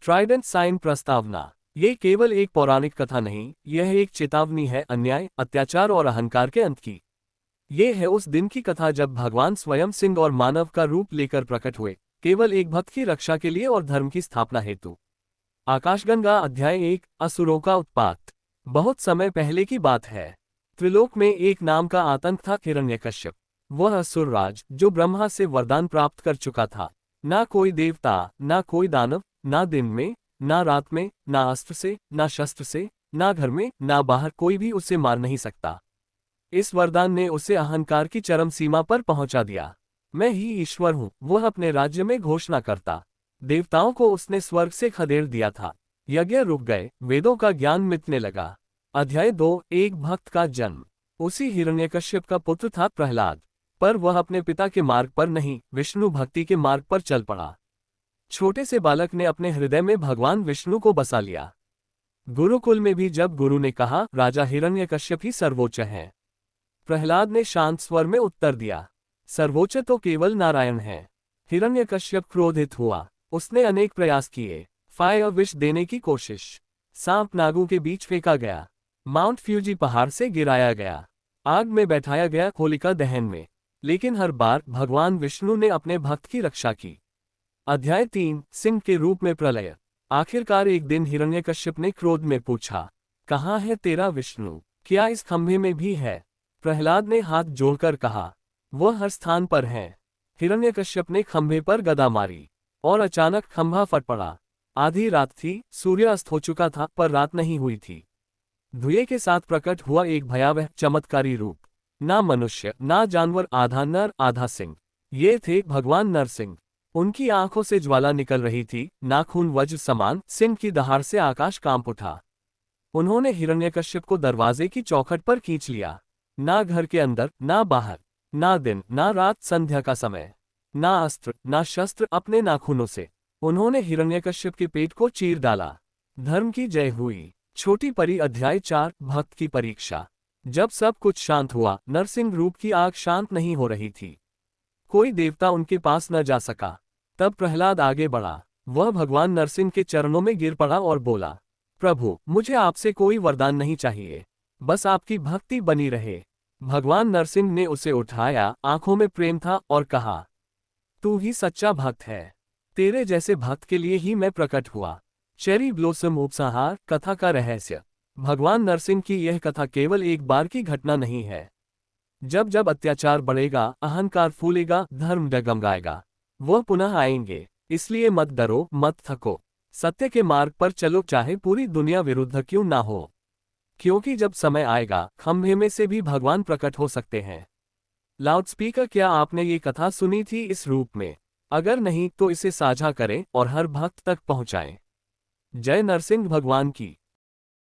Trident sign प्रस्तावना। ये केवल एक पौराणिक कथा नहीं, यह एक चेतावनी है अन्याय, अत्याचार और अहंकार के अंत की। ये है उस दिन की कथा जब भगवान स्वयं सिंह और मानव का रूप लेकर प्रकट हुए, केवल एक भक्त की रक्षा के लिए और धर्म की स्थापना हेतु। आकाशगंगा अध्याय 1, असुरों का उत्पात। बहुत समय पहले की बात है। त्रिलोक में एक नाम का आतंक था, हिरण्यकश्यप। वह असुर राज जो ब्रह्मा से वरदान प्राप्त कर चुका था। ना कोई देवता, ना कोई दानव, ना दिन में, ना रात में, ना अस्त्र से, ना शस्त्र से, ना घर में, ना बाहर, कोई भी उसे मार नहीं सकता। इस वरदान ने उसे अहंकार की चरम सीमा पर पहुंचा दिया। मैं ही ईश्वर हूं, वह अपने राज्य में घोषणा करता। देवताओं को उसने स्वर्ग से खदेड़ दिया था। यज्ञ रुक गए, वेदों का ज्ञान मिटने लगा। अध्याय 2, एक भक्त का जन्म। उसी हिरण्यकश्यप का पुत्र था प्रहलाद। पर वह अपने पिता के मार्ग पर नहीं, विष्णु भक्ति के मार्ग पर चल पड़ा। छोटे से बालक ने अपने हृदय में भगवान विष्णु को बसा लिया। गुरुकुल में भी जब गुरु ने कहा राजा हिरण्यकश्यप ही सर्वोच्च है, प्रहलाद ने शांत स्वर में उत्तर दिया, सर्वोच्च तो केवल नारायण है। हिरण्यकश्यप क्रोधित हुआ। उसने अनेक प्रयास किए। फायर विष देने की कोशिश, सांप नागों के बीच फेंका गया, माउंट फ्यूजी पहाड़ से गिराया गया, आग में बैठाया गया, होलिका दहन में, लेकिन हर बार भगवान विष्णु ने अपने भक्त की रक्षा की। अध्याय 3, सिंह के रूप में प्रलय। आखिरकार एक दिन हिरण्यकश्यप ने क्रोध में पूछा, कहाँ है तेरा विष्णु? क्या इस खंभे में भी है? प्रहलाद ने हाथ जोड़कर कहा, वह हर स्थान पर है। हिरण्यकश्यप ने खंभे पर गदा मारी और अचानक खंभा फट पड़ा। आधी रात थी, सूर्य अस्त हो चुका था, पर रात नहीं हुई थी। धुएं के साथ प्रकट हुआ एक भयावह चमत्कारी रूप। ना मनुष्य, ना जानवर, आधा नर आधा सिंह। ये थे भगवान नरसिंह। उनकी आंखों से ज्वाला निकल रही थी, नाखून वज्र समान। सिंह की दहाड़ से आकाश कांप उठा। उन्होंने हिरण्यकश्यप को दरवाजे की चौखट पर खींच लिया। ना घर के अंदर, ना बाहर, ना दिन, ना रात, संध्या का समय। ना अस्त्र, ना शस्त्र, अपने नाखूनों से उन्होंने हिरण्यकश्यप के पेट को चीर डाला। धर्म की जय हुई। छोटी परी अध्याय 4, भक्त की परीक्षा। जब सब कुछ शांत हुआ, नरसिंह रूप की आग शांत नहीं हो रही थी। कोई देवता उनके पास न जा सका। तब प्रहलाद आगे बढ़ा। वह भगवान नरसिंह के चरणों में गिर पड़ा और बोला, प्रभु, मुझे आपसे कोई वरदान नहीं चाहिए, बस आपकी भक्ति बनी रहे। भगवान नरसिंह ने उसे उठाया, आंखों में प्रेम था, और कहा, तू ही सच्चा भक्त है। तेरे जैसे भक्त के लिए ही मैं प्रकट हुआ। चेरी ब्लोसम उपसंहार, कथा का रहस्य। भगवान नरसिंह की यह कथा केवल एक बार की घटना नहीं है। जब जब अत्याचार बढ़ेगा, अहंकार फूलेगा, धर्म डगमगाएगा, वह पुनः आएंगे। इसलिए मत डरो, मत थको। सत्य के मार्ग पर चलो, चाहे पूरी दुनिया विरुद्ध क्यों ना हो। क्योंकि जब समय आएगा, खंभे में से भी भगवान प्रकट हो सकते हैं। लाउडस्पीकर, क्या आपने ये कथा सुनी थी इस रूप में? अगर नहीं तो इसे साझा करें और हर भक्त तक पहुंचाएं। जय नरसिंह भगवान की।